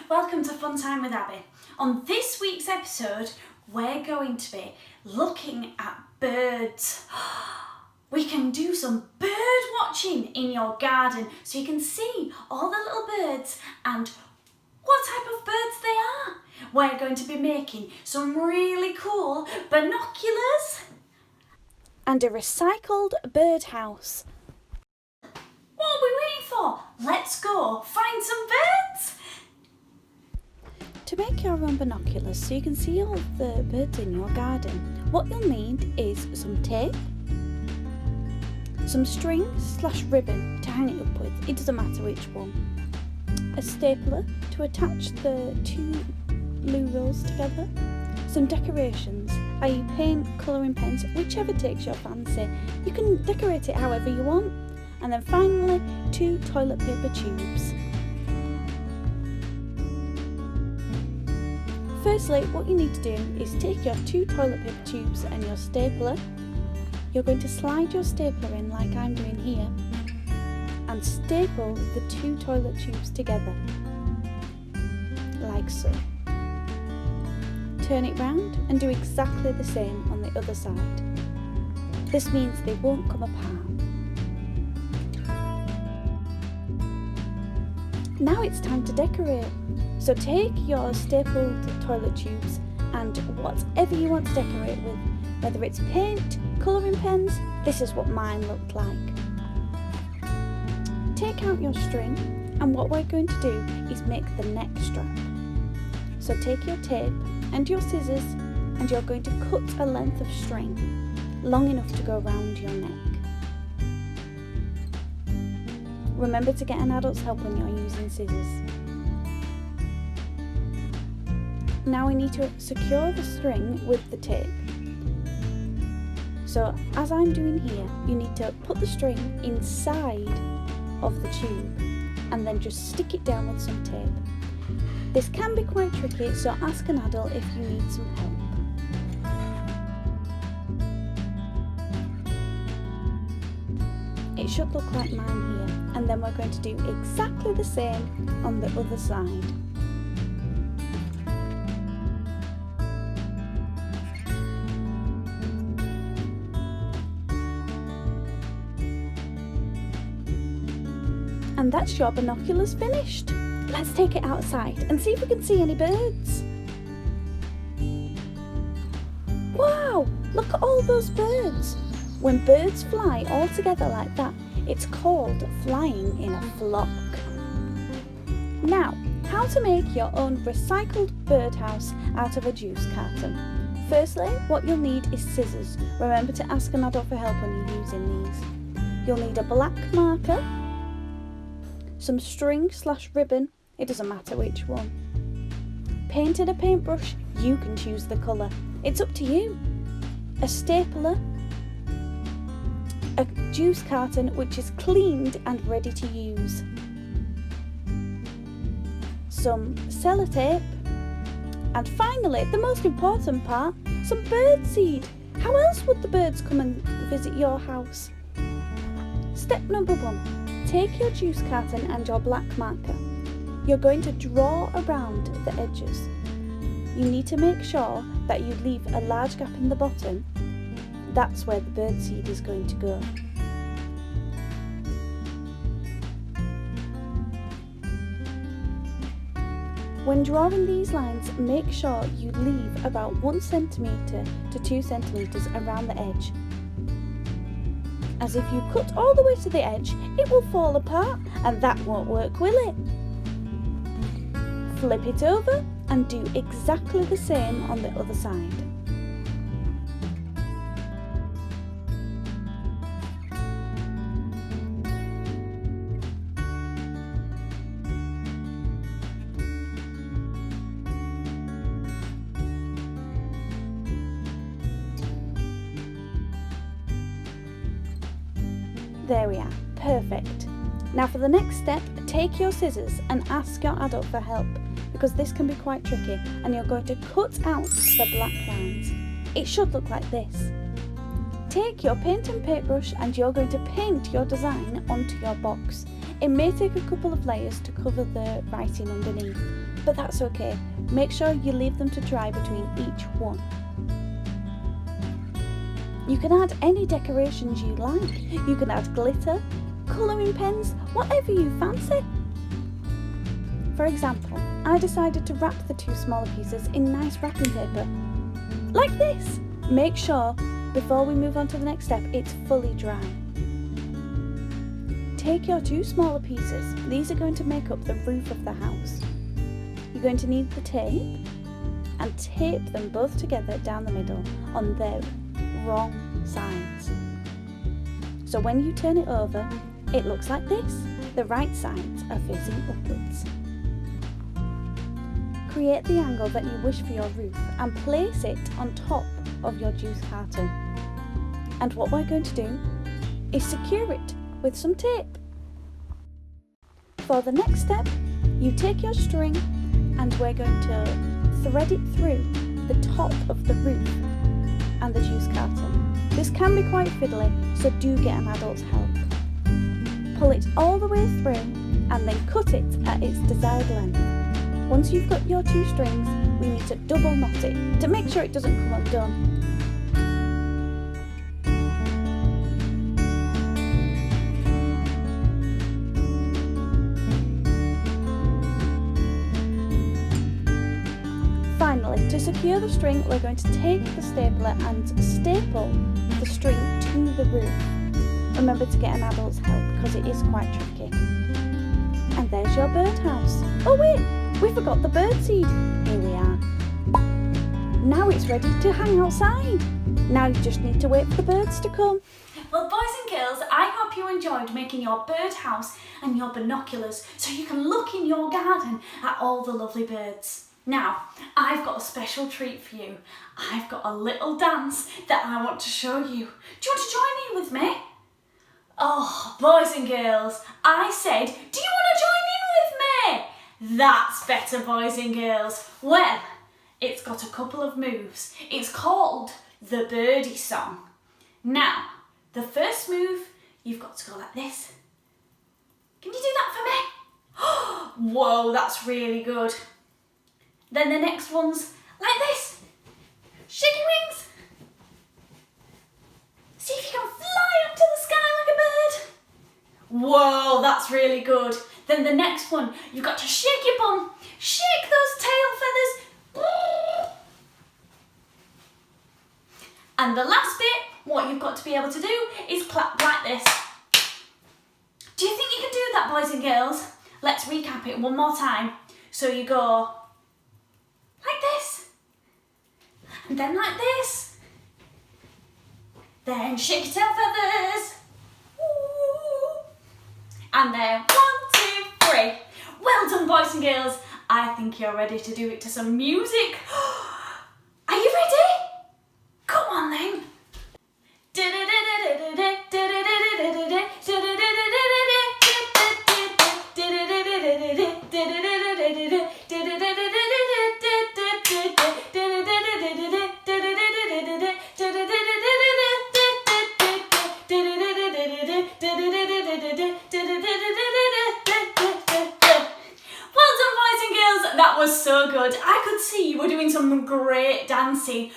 welcome to Fun Time with Abby. On this week's episode, we're going to be looking at birds. We can do some bird watching in your garden so you can see all the little birds and what type of birds they are. We're going to be making some really cool binoculars and a recycled birdhouse. What are we waiting for? Let's go find some birds! To make your own binoculars so you can see all the birds in your garden, what you'll need is some tape, some string/ribbon to hang it up with, it doesn't matter which one, a stapler to attach the two blue rolls together, some decorations, i.e. paint, colouring pens, whichever takes your fancy. You can decorate it however you want. And then finally, 2 toilet paper tubes. Firstly, what you need to do is take your 2 toilet paper tubes and your stapler. You're going to slide your stapler in like I'm doing here and staple the 2 toilet tubes together, like so. Turn it round and do exactly the same on the other side. This means they won't come apart. Now it's time to decorate. So take your stapled toilet tubes and whatever you want to decorate with, whether it's paint, colouring pens, this is what mine looked like. Take out your string and what we're going to do is make the neck strap. So take your tape and your scissors and you're going to cut a length of string long enough to go around your neck. Remember to get an adult's help when you're using scissors. Now we need to secure the string with the tape. So as I'm doing here, you need to put the string inside of the tube and then just stick it down with some tape. This can be quite tricky, so ask an adult if you need some help. It should look like mine here, and then we're going to do exactly the same on the other side. And that's your binoculars finished. Let's take it outside and see if we can see any birds. Wow, look at all those birds. When birds fly all together like that, it's called flying in a flock. Now, how to make your own recycled birdhouse out of a juice carton. Firstly, what you'll need is scissors. Remember to ask an adult for help when you're using these. You'll need a black marker, some string/ribbon, it doesn't matter which one. Paint and a paintbrush, you can choose the colour, it's up to you. A stapler, a juice carton which is cleaned and ready to use, some sellotape, and finally, the most important part, some birdseed. How else would the birds come and visit your house? Step number 1, take your juice carton and your black marker. You're going to draw around the edges. You need to make sure that you leave a large gap in the bottom. That's where the birdseed is going to go. When drawing these lines, make sure you leave about 1 centimetre to 2 centimetres around the edge. As if you cut all the way to the edge, it will fall apart and that won't work, will it? Flip it over and do exactly the same on the other side. There we are, perfect. Now for the next step, take your scissors and ask your adult for help because this can be quite tricky and you're going to cut out the black lines. It should look like this. Take your paint and paintbrush and you're going to paint your design onto your box. It may take a couple of layers to cover the writing underneath, but that's okay. Make sure you leave them to dry between each one. You can add any decorations you like. You can add glitter, colouring pens, whatever you fancy. For example, I decided to wrap the 2 smaller pieces in nice wrapping paper, like this. Make sure, before we move on to the next step, it's fully dry. Take your 2 smaller pieces. These are going to make up the roof of the house. You're going to need the tape and tape them both together down the middle on their wrong sides. So when you turn it over, it looks like this. The right sides are facing upwards. Create the angle that you wish for your roof and place it on top of your juice carton. And what we're going to do is secure it with some tape. For the next step, you take your string and we're going to thread it through the top of the roof and the juice carton. This can be quite fiddly, so do get an adult's help. Pull it all the way through and then cut it at its desired length. Once you've got your 2 strings, we need to double knot it to make sure it doesn't come undone. Finally, to secure the string, we're going to take the stapler and staple the string to the roof. Remember to get an adult's help because it is quite tricky. And there's your birdhouse. Oh wait, we forgot the birdseed. Here we are. Now it's ready to hang outside. Now you just need to wait for the birds to come. Well, boys and girls, I hope you enjoyed making your birdhouse and your binoculars so you can look in your garden at all the lovely birds. Now, I've got a special treat for you. I've got a little dance that I want to show you. Do you want to join in with me? Oh, boys and girls, I said, do you want to join in with me? That's better, boys and girls. Well, it's got a couple of moves. It's called the birdie song. Now, the first move, you've got to go like this. Can you do that for me? Whoa, that's really good. Then the next one's like this. Shake your wings. See if you can fly up to the sky like a bird. Whoa, that's really good. Then the next one, you've got to shake your bum. Shake those tail feathers. And the last bit, what you've got to be able to do is clap like this. Do you think you can do that, boys and girls? Let's recap it one more time. So you go like this, and then like this, then shake your tail feathers, ooh. And then 1, 2, 3. Well done, boys and girls. I think you're ready to do it to some music. Are you ready? Come on then. That was so good. I could see you were doing some great dancing.